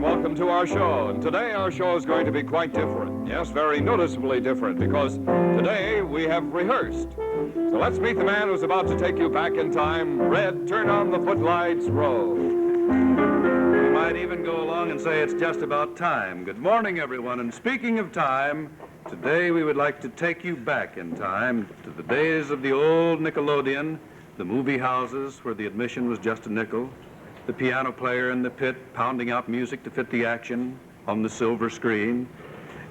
welcome to our show. And today our show is going to be quite different. Yes, very noticeably different, because today we have rehearsed. So let's meet the man who's about to take you back in time. Red, turn on the footlights, Rowe. We might even go along and say it's just about time. Good morning, everyone. And speaking of time, today we would like to take you back in time to the days of the old Nickelodeon, the movie houses where the admission was just a nickel, the piano player in the pit pounding out music to fit the action on the silver screen.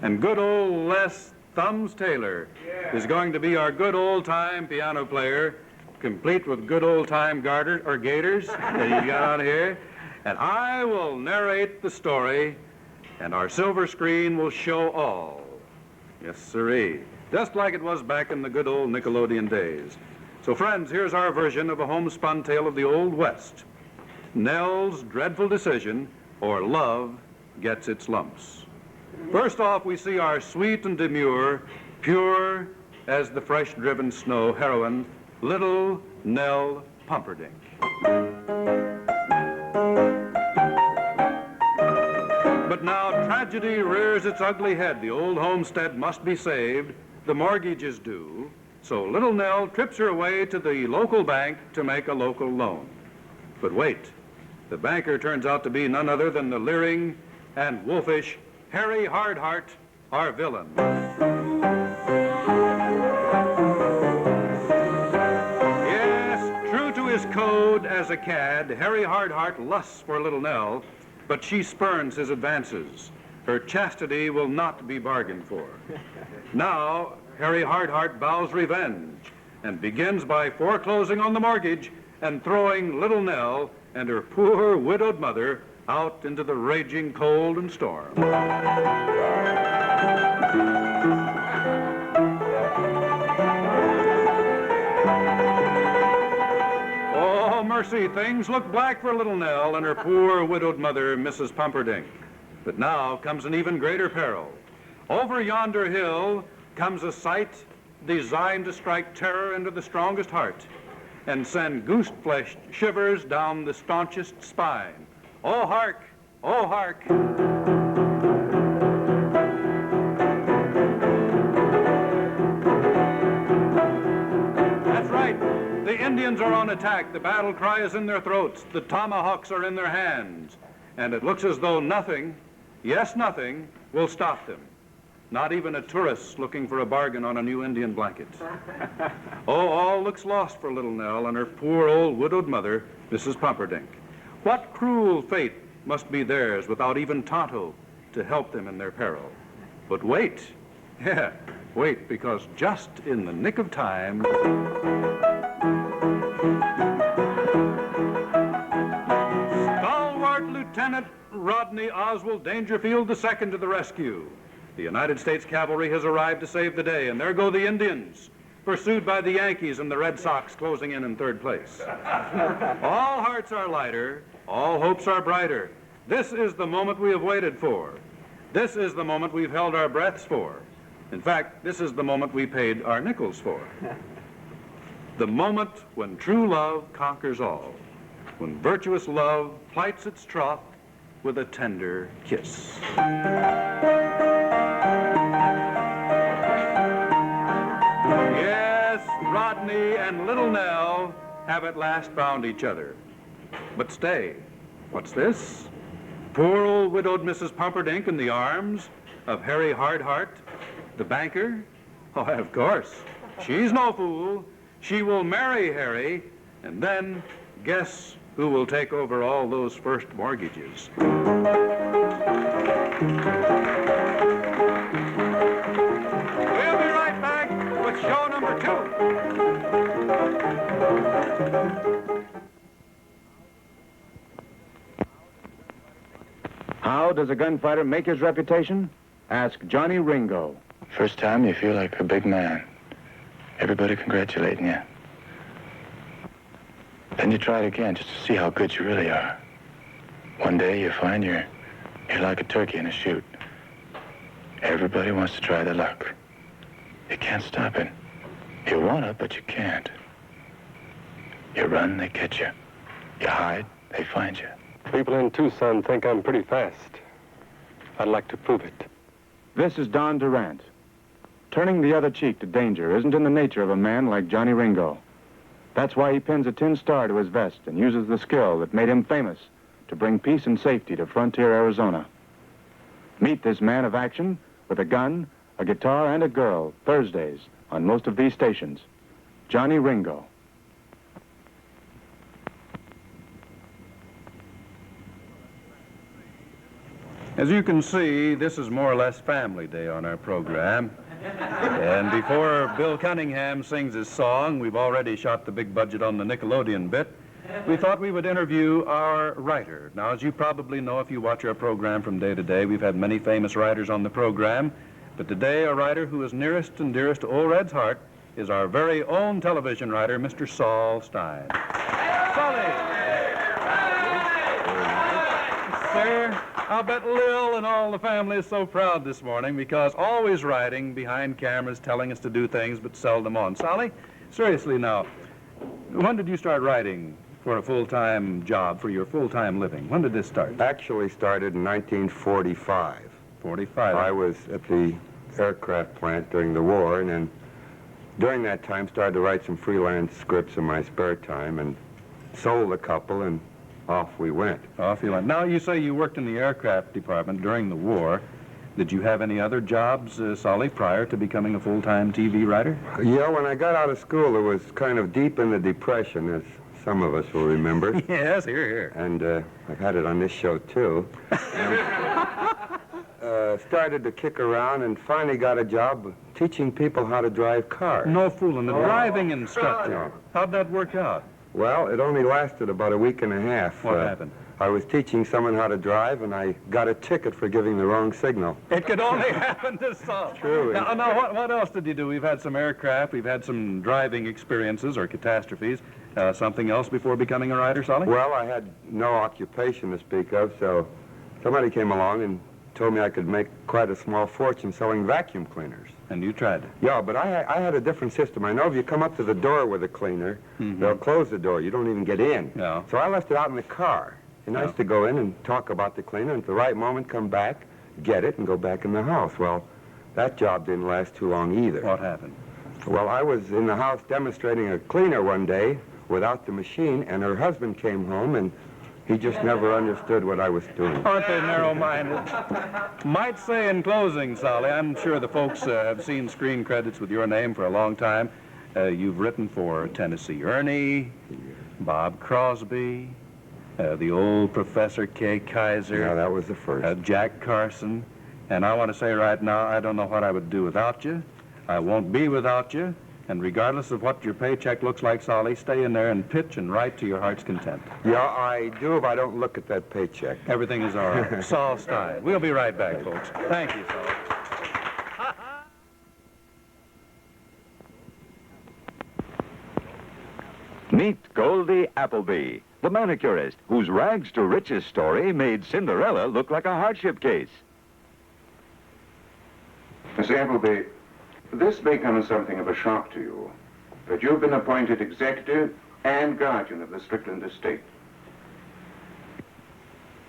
And good old Les Thumbs Taylor is going to be our good old-time piano player, complete with good old-time gaiters that you got on here. And I will narrate the story, and our silver screen will show all. Yes, sirree. Just like it was back in the good old Nickelodeon days. So, friends, here's our version of a homespun tale of the Old West. Nell's Dreadful Decision, or Love Gets Its Lumps. First off, we see our sweet and demure, pure as the fresh-driven snow heroine, little Nell Pumperdink. But now tragedy rears its ugly head. The old homestead must be saved. The mortgage is due. So little Nell trips her way to the local bank to make a local loan. But wait. The banker turns out to be none other than the leering and wolfish Harry Hardheart, our villain. Yes, true to his code as a cad, Harry Hardheart lusts for little Nell, but she spurns his advances. Her chastity will not be bargained for. Now, Harry Hardheart vows revenge and begins by foreclosing on the mortgage and throwing little Nell and her poor widowed mother out into the raging cold and storm. Oh, mercy, things look black for little Nell and her poor widowed mother, Mrs. Pumperdink. But now comes an even greater peril. Over yonder hill comes a sight designed to strike terror into the strongest heart and send goose-flesh shivers down the staunchest spine. Oh, hark! Oh, hark! That's right. The Indians are on attack. The battle cry is in their throats. The tomahawks are in their hands. And it looks as though nothing, yes, nothing, will stop them. Not even a tourist looking for a bargain on a new Indian blanket. Oh, all looks lost for little Nell and her poor old widowed mother, Mrs. Pumperdink. What cruel fate must be theirs without even Tonto to help them in their peril. But wait, wait, because just in the nick of time, stalwart Lieutenant Rodney Oswald Dangerfield II to the rescue. The United States Cavalry has arrived to save the day, and there go the Indians, pursued by the Yankees and the Red Sox closing in third place. All hearts are lighter, all hopes are brighter. This is the moment we have waited for. This is the moment we've held our breaths for. In fact, this is the moment we paid our nickels for. The moment when true love conquers all, when virtuous love plights its troth with a tender kiss. Yes, Rodney and little Nell have at last found each other. But stay, what's this? Poor old widowed Mrs. Pumperdink in the arms of Harry Hardheart, the banker? Oh, of course. She's no fool. She will marry Harry, and then guess who will take over all those first mortgages? We'll be right back with show number 2. How does a gunfighter make his reputation? Ask Johnny Ringo. First time you feel like a big man. Everybody congratulating you. Then you try it again just to see how good you really are. One day you find you're like a turkey in a chute. Everybody wants to try their luck. You can't stop it. You want to, but you can't. You run, they catch you. You hide, they find you. People in Tucson think I'm pretty fast. I'd like to prove it. This is Don Durant. Turning the other cheek to danger isn't in the nature of a man like Johnny Ringo. That's why he pins a tin star to his vest and uses the skill that made him famous to bring peace and safety to Frontier, Arizona. Meet this man of action with a gun, a guitar, and a girl, Thursdays, on most of these stations. Johnny Ringo. As you can see, this is more or less family day on our program. And before Bill Cunningham sings his song, we've already shot the big budget on the Nickelodeon bit. We thought we would interview our writer. Now, as you probably know, if you watch our program from day to day, we've had many famous writers on the program. But today, a writer who is nearest and dearest to old Red's heart is our very own television writer, Mr. Saul Stein. Sully! Sir, I'll bet Lil and all the family is so proud this morning because always writing behind cameras, telling us to do things, but seldom on. Solly, seriously now, when did you start writing for a full-time job, for your full-time living? When did this start? Actually started in 1945. 45. I was at the aircraft plant during the war, and then during that time started to write some freelance scripts in my spare time and sold a couple, and off we went. Off you went. Now, you say you worked in the aircraft department during the war. Did you have any other jobs, Solly, prior to becoming a full-time TV writer? Yeah, when I got out of school, it was kind of deep in the Depression, as some of us will remember. Yes, here. And I've had it on this show, too. Started to kick around and finally got a job teaching people how to drive cars. No fooling. The driving instructor. How'd that work out? Well, it only lasted about a week and a half. What happened? I was teaching someone how to drive, and I got a ticket for giving the wrong signal. It could only happen to Saul. True. Now, what else did you do? We've had some aircraft, we've had some driving experiences or catastrophes. Something else before becoming a writer, Solly? Well, I had no occupation to speak of, so somebody came along and told me I could make quite a small fortune selling vacuum cleaners. And you tried it? Yeah, but I had a different system. I know if you come up to the door with a cleaner, they'll close the door. You don't even get in. Yeah. So I left it out in the car. And I used to go in and talk about the cleaner, and at the right moment come back, get it, and go back in the house. Well, that job didn't last too long either. What happened? Well, I was in the house demonstrating a cleaner one day without the machine, and her husband came home, and he just never understood what I was doing. Aren't they narrow-minded? Might say in closing, Solly, I'm sure the folks have seen screen credits with your name for a long time. You've written for Tennessee Ernie, Bob Crosby, the old Professor K. Kaiser. Yeah, that was the first. Jack Carson. And I want to say right now, I don't know what I would do without you. I won't be without you. And regardless of what your paycheck looks like, Solly, stay in there and pitch and write to your heart's content. Yeah, I do if I don't look at that paycheck. Everything is all right. Saul Stein. We'll be right back, folks. Thank you, Saul. Meet Goldie Appleby, the manicurist whose rags to riches story made Cinderella look like a hardship case. Miss Appleby, this may come as something of a shock to you, but you've been appointed executive and guardian of the Strickland estate.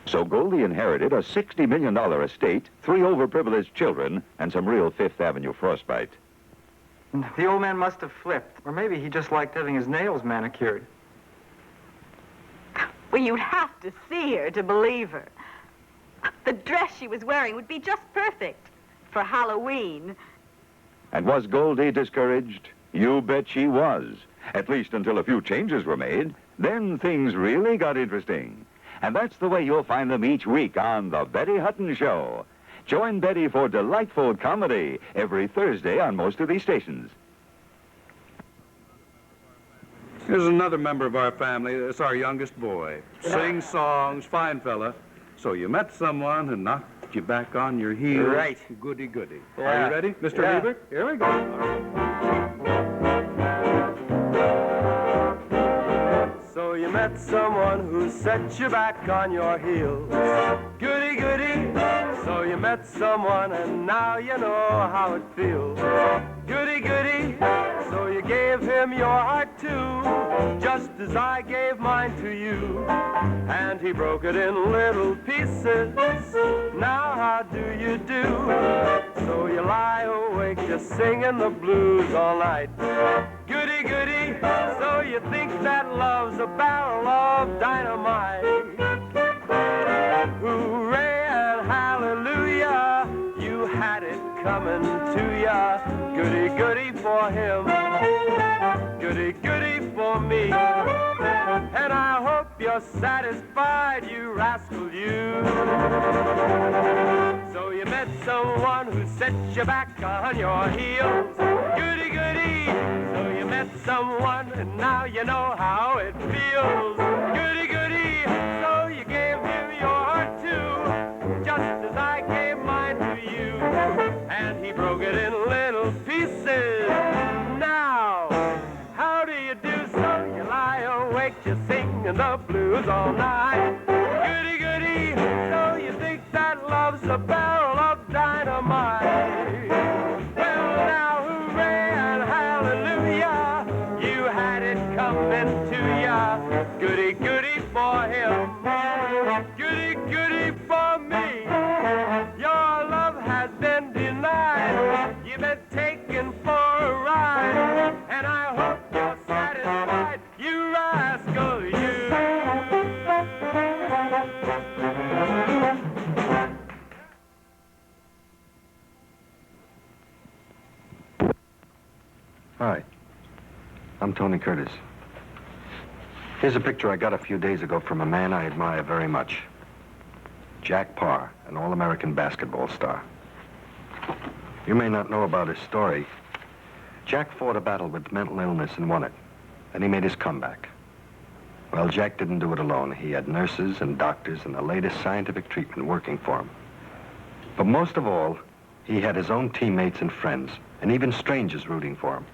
So Goldie inherited a $60 million estate, 3 overprivileged children, and some real Fifth Avenue frostbite. The old man must have flipped, or maybe he just liked having his nails manicured. Well, you'd have to see her to believe her. The dress she was wearing would be just perfect for Halloween. And was Goldie discouraged? You bet she was. At least until a few changes were made. Then things really got interesting. And that's the way you'll find them each week on The Betty Hutton Show. Join Betty for delightful comedy every Thursday on most of these stations. Here's another member of our family. It's our youngest boy. Sings songs, fine fella. So you met someone who knocked you back on your heels. Right. Goody, goody. Yeah. Are you ready, Mr. Yeah. Lieber? Here we go. So you met someone who set you back on your heels. Goody, goody. So you met someone and now you know how it feels. Goody, goody. So you gave him your heart too. Just as I gave mine to you. And he broke it in little pieces. Now how do you do? So you lie awake just singing the blues all night. Goody, goody, so you think that love's a barrel of dynamite. Hooray and hallelujah, you had it coming to ya. Goody, goody for him, goody, goody for me. And I hope you're satisfied, you rascal, you. So you met someone who set you back on your heels. Goody, goody. So you met someone and now you know how it feels. Goody, goody. So you gave him your heart too, just as I gave mine to you. And he broke it in little pieces. Now, how do you do? So you lie awake just singing the blues all night. Goody, goody. So you think that love's a barrel of dynamite. Well, now, hooray and hallelujah, you had it coming to ya. Goody, goody for him, goody, goody for me. Your love has been denied. You've been taken for a ride, and I hope you're satisfied, you rascal, you. Hi, I'm Tony Curtis. Here's a picture I got a few days ago from a man I admire very much. Jack Parr, an all-American basketball star. You may not know about his story. Jack fought a battle with mental illness and won it. Then he made his comeback. Well, Jack didn't do it alone. He had nurses and doctors and the latest scientific treatment working for him. But most of all, he had his own teammates and friends, and even strangers rooting for him.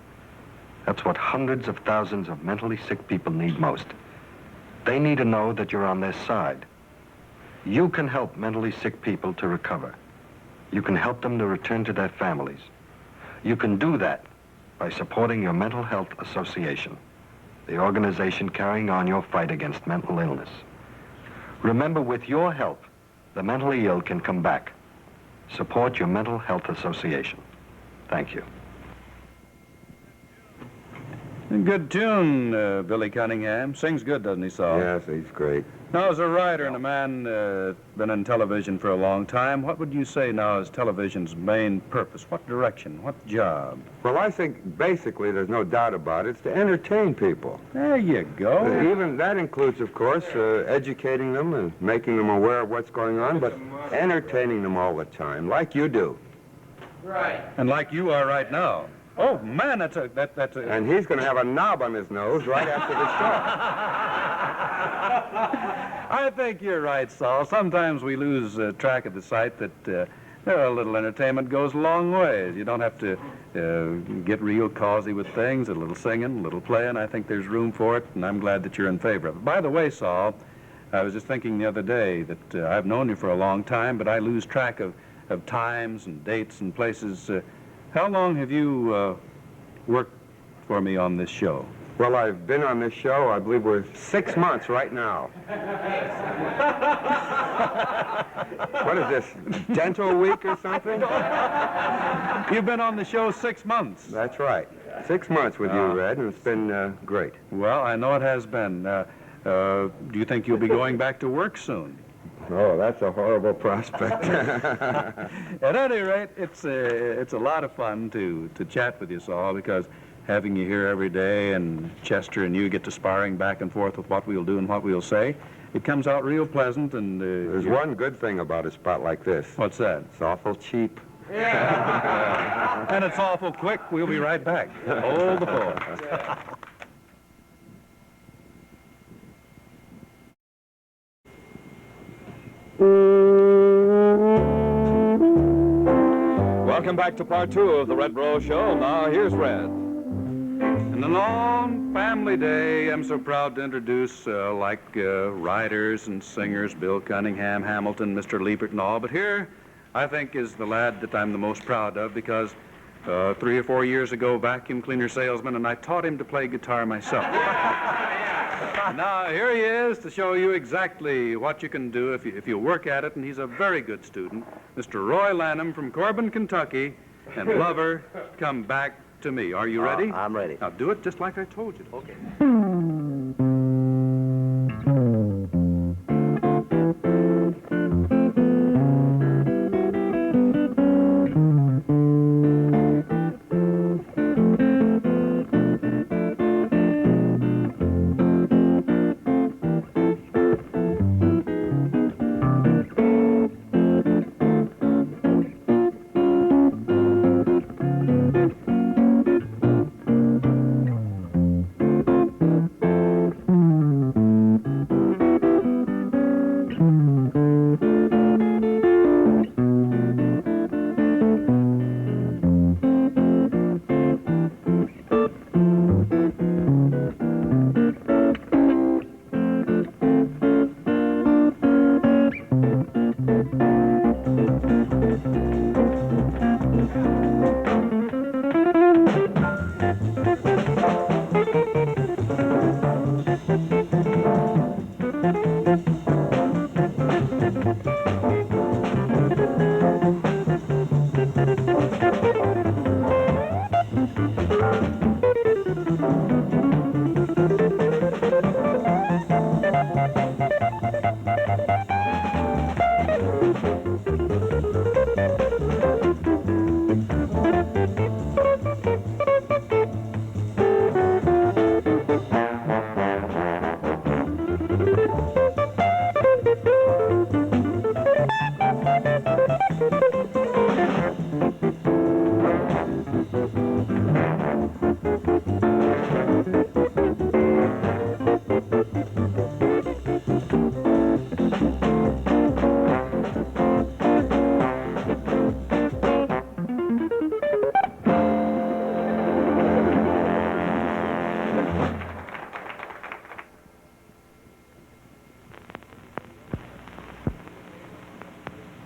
That's what hundreds of thousands of mentally sick people need most. They need to know that you're on their side. You can help mentally sick people to recover. You can help them to return to their families. You can do that by supporting your Mental Health Association, the organization carrying on your fight against mental illness. Remember, with your help, the mentally ill can come back. Support your Mental Health Association. Thank you. Good tune, Billy Cunningham. Sings good, doesn't he, Saul? Yes, he's great. Now, as a writer and a man been in television for a long time, what would you say now is television's main purpose? What direction? What job? Well, I think basically there's no doubt about it. It's to entertain people. There you go. Even that includes, of course, educating them and making them aware of what's going on, but entertaining them all the time, like you do. Right. And like you are right now. Oh, man, that's a... And he's going to have a knob on his nose right after the show. I think you're right, Saul. Sometimes we lose track of the sight that a little entertainment goes a long ways. You don't have to get real causy with things, a little singing, a little playing. I think there's room for it, and I'm glad that you're in favor of it. By the way, Saul, I was just thinking the other day that I've known you for a long time, but I lose track of times and dates and places. How long have you worked for me on this show? Well, I've been on this show, I believe we're 6 months right now. What is this, dental week or something? You've been on the show 6 months. That's right. 6 months with you, Red, and it's been great. Well, I know it has been. Do you think you'll be going back to work soon? Oh, that's a horrible prospect. At any rate, it's a lot of fun to chat with you, Saul, because having you here every day and Chester and you get to sparring back and forth with what we'll do and what we'll say, it comes out real pleasant. And there's one good thing about a spot like this. What's that? It's awful cheap. Yeah. And it's awful quick. We'll be right back. Hold the phone. Welcome back to part 2 of the Red Rowe Show. Now, here's Red. And on Family Day, I'm so proud to introduce, writers and singers, Bill Cunningham, Hamilton, Mr. Liebert and all. But here, I think, is the lad that I'm the most proud of because 3 or 4 years ago, vacuum cleaner salesman, and I taught him to play guitar myself. Now, here he is to show you exactly what you can do if you work at it, and he's a very good student. Mr. Roy Lanham from Corbin, Kentucky, and Lover, Come Back to Me. Are you ready? I'm ready. Now, do it just like I told you to. Okay.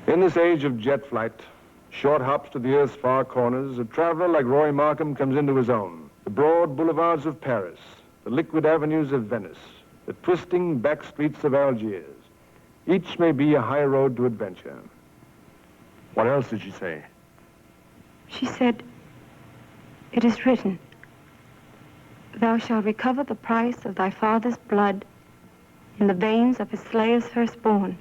In this age of jet flight, short hops to the Earth's far corners, a traveler like Roy Markham comes into his own. The broad boulevards of Paris, the liquid avenues of Venice, the twisting back streets of Algiers. Each may be a high road to adventure. What else did she say? She said, "It is written, thou shalt recover the price of thy father's blood in the veins of his slayer's firstborn."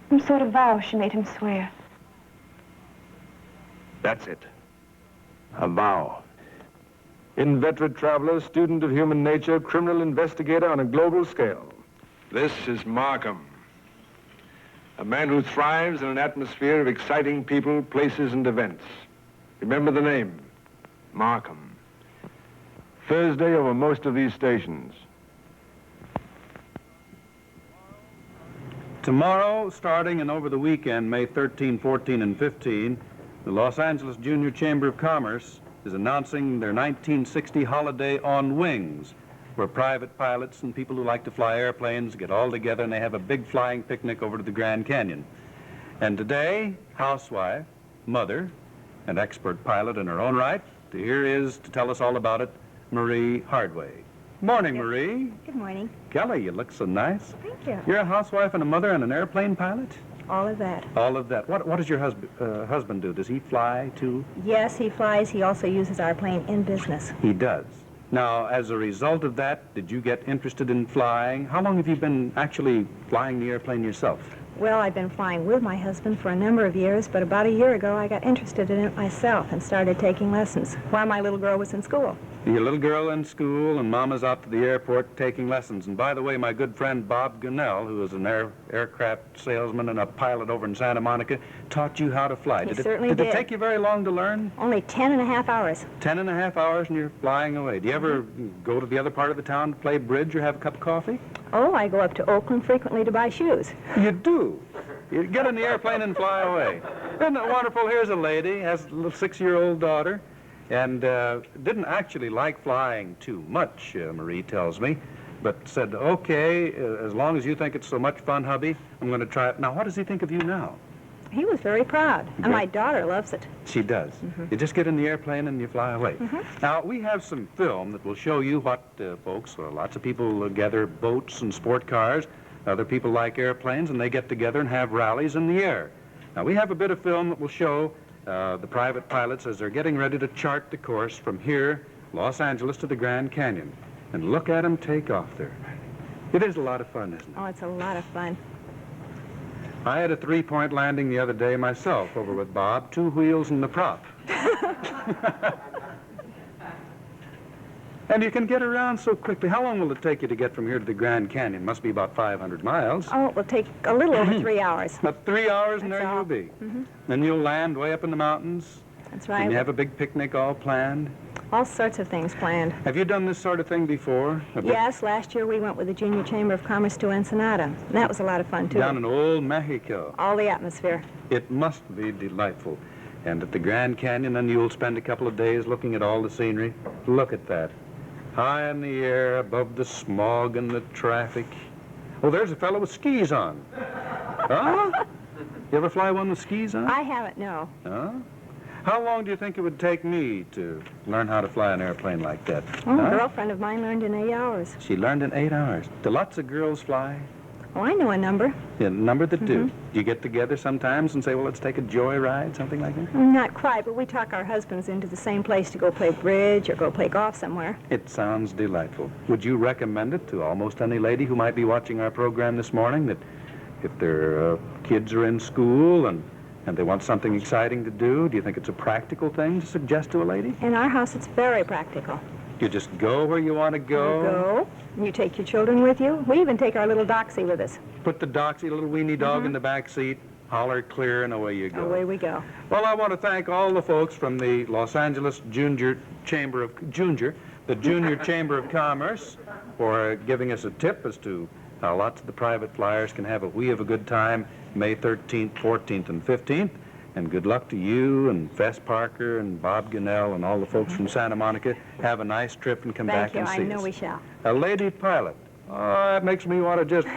Some sort of vow she made him swear. That's it. A vow. Inveterate traveler, student of human nature, criminal investigator on a global scale. This is Markham. A man who thrives in an atmosphere of exciting people, places, and events. Remember the name, Markham. Thursday over most of these stations. Tomorrow, starting and over the weekend, May 13, 14, and 15, the Los Angeles Junior Chamber of Commerce is announcing their 1960 holiday on wings, where private pilots and people who like to fly airplanes get all together and they have a big flying picnic over to the Grand Canyon. And today, housewife, mother, and expert pilot in her own right, here is to tell us all about it, Marie Hardway. Morning, Marie. Good morning. Kelly, you look so nice. Thank you. You're a housewife and a mother and an airplane pilot? All of that. All of that. What does your husband do? Does he fly, too? Yes, he flies. He also uses our plane in business. He does. Now, as a result of that, did you get interested in flying? How long have you been actually flying the airplane yourself? Well, I've been flying with my husband for a number of years, but about a year ago I got interested in it myself and started taking lessons while my little girl was in school. Your little girl in school and Mama's out to the airport taking lessons. And by the way, my good friend Bob Gunnell, who is an aircraft salesman and a pilot over in Santa Monica, taught you how to fly. He certainly did. Did it take you very long to learn? Only 10.5 hours. 10.5 hours and you're flying away. Do you ever go to the other part of the town to play bridge or have a cup of coffee? Oh, I go up to Oakland frequently to buy shoes. You do? You get in the airplane and fly away. Isn't it wonderful? Here's a lady, has a little 6-year-old daughter, and didn't actually like flying too much, Marie tells me, but said, okay, as long as you think it's so much fun, hubby, I'm going to try it. Now, what does he think of you now? He was very proud, and my daughter loves it. She does. You just get in the airplane and you fly away. Now, we have some film that will show you what, folks, lots of people gather boats and sport cars. Other people like airplanes, and they get together and have rallies in the air. Now, we have a bit of film that will show the private pilots as they're getting ready to chart the course from here, Los Angeles, to the Grand Canyon. And look at them take off there. It is a lot of fun, isn't it? Oh, it's a lot of fun. I had a three-point landing the other day myself over with Bob, 2 wheels and the prop. And you can get around so quickly. How long will it take you to get from here to the Grand Canyon? Must be about 500 miles. Oh, it will take a little over 3 hours. About 3 hours, and there you'll be. Then you'll land way up in the mountains. That's right. And you have a big picnic all planned. All sorts of things planned. Have you done this sort of thing before? Yes, last year we went with the Junior Chamber of Commerce to Ensenada. And that was a lot of fun, too. Down in old Mexico. All the atmosphere. It must be delightful. And at the Grand Canyon, then you'll spend a couple of days looking at all the scenery. Look at that. High in the air, above the smog and the traffic. Oh, there's a fellow with skis on. Huh? You ever fly one with skis on? I haven't, no. Huh? How long do you think it would take me to learn how to fly an airplane like that? Oh, a girlfriend of mine learned in 8 hours. She learned in 8 hours. Do lots of girls fly? Oh, I know a number. Yeah, a number that do. Do you get together sometimes and say, well, let's take a joyride, something like that? Not quite, but we talk our husbands into the same place to go play bridge or go play golf somewhere. It sounds delightful. Would you recommend it to almost any lady who might be watching our program this morning, that if their kids are in school and they want something exciting to do you think it's a practical thing to suggest to a lady? In our house, it's very practical. You just go where you want to go? You go. You take your children with you. We even take our little Doxy with us. Put the Doxy, little weenie dog, in the back seat, holler clear, and away you go. Away we go. Well, I want to thank all the folks from the Los Angeles Junior Chamber of Commerce for giving us a tip as to how lots of the private flyers can have a wee of a good time May 13th, 14th, and 15th. And good luck to you and Fess Parker and Bob Gunnell and all the folks from Santa Monica. Have a nice trip and come back and see us. Thank you. I know we shall. A lady pilot. Oh, that makes me want to just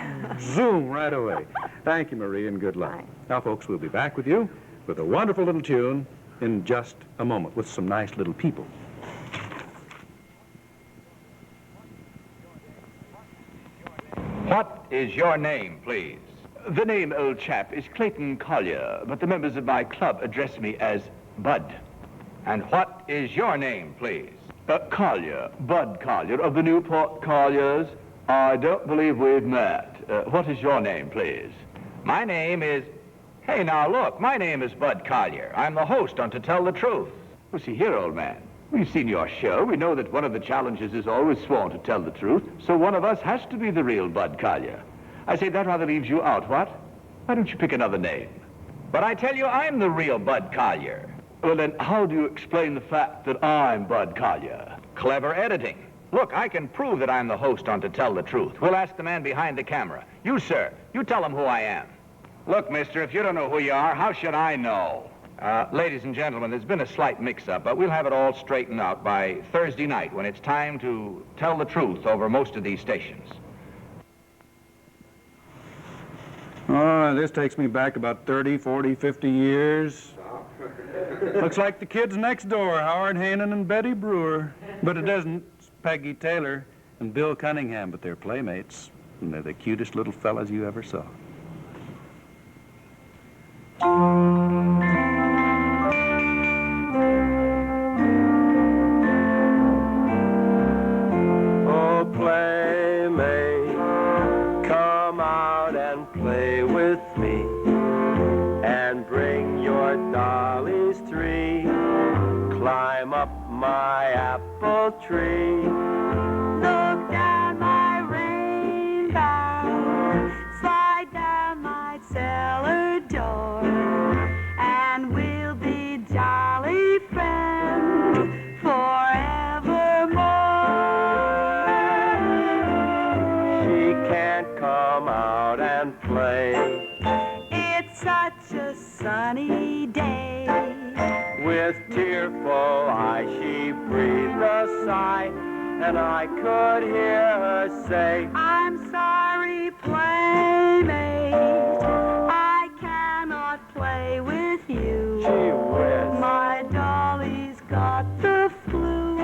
zoom right away. Thank you, Marie, and good luck. Bye. Now, folks, we'll be back with you with a wonderful little tune in just a moment with some nice little people. What is your name, please? The name, old chap, is Clayton Collier, but the members of my club address me as Bud. And what is your name, please? Collier, Bud Collier of the Newport Colliers. I don't believe we've met. What is your name, please? My name is... Hey, now look, my name is Bud Collier. I'm the host on To Tell the Truth. Well, see here, old man. We've seen your show. We know that one of the challenges is always sworn to tell the truth, so one of us has to be the real Bud Collier. I say that rather leaves you out, what? Why don't you pick another name? But I tell you, I'm the real Bud Collier. Well, then, how do you explain the fact that I'm Bud Collier? Clever editing. Look, I can prove that I'm the host on To Tell the Truth. We'll ask the man behind the camera. You, sir, you tell him who I am. Look, mister, if you don't know who you are, how should I know? Ladies and gentlemen, there's been a slight mix-up, but we'll have it all straightened out by Thursday night when it's time to tell the truth over most of these stations. Oh, this takes me back about 30, 40, 50 years. Looks like the kids next door, Howard Hainan and Betty Brewer. But it doesn't. It's Peggy Taylor and Bill Cunningham, but they're playmates. And they're the cutest little fellas you ever saw. Oh, playmate, come out and play with me, and bring your dollies 3. Climb up my apple tree. Look down my rainbow, slide down my cellar door, and we'll be jolly friends forevermore. She can't come out and play. It's such a sunny day. With tearful eyes she breathed a sigh, and I could hear her say, I'm sorry, playmate, I cannot play got the flu.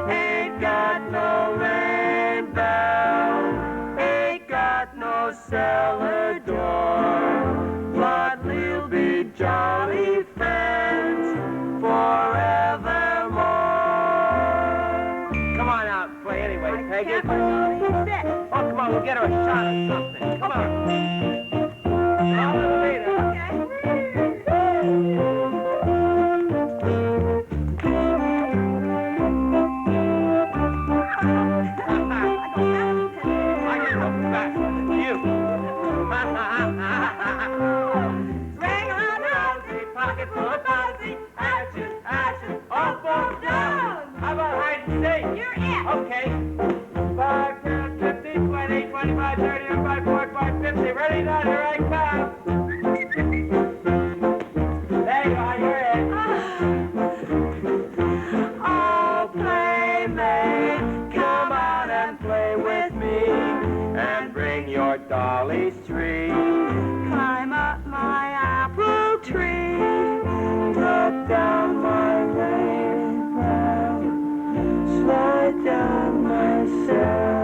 Ain't got no rain bell, ain't got no cellar door, but we'll be jolly friends forevermore. Come on out and play anyway, Peggy. Oh, come on, we'll get her a shot or something. Come on. I'll leave her. Pocket full of fuzzy, ashes, ashes, all falls down. How about hide and seek? You're it. Okay. 5, 10, 15, 20, 25, 30, 35, 45, 50. Ready now, here I come. There you are, you're it. Oh, playmate, come on and play with me, and bring your dolly's tree. Climb up my apple tree, drop down my rain cloud, slide down my cell.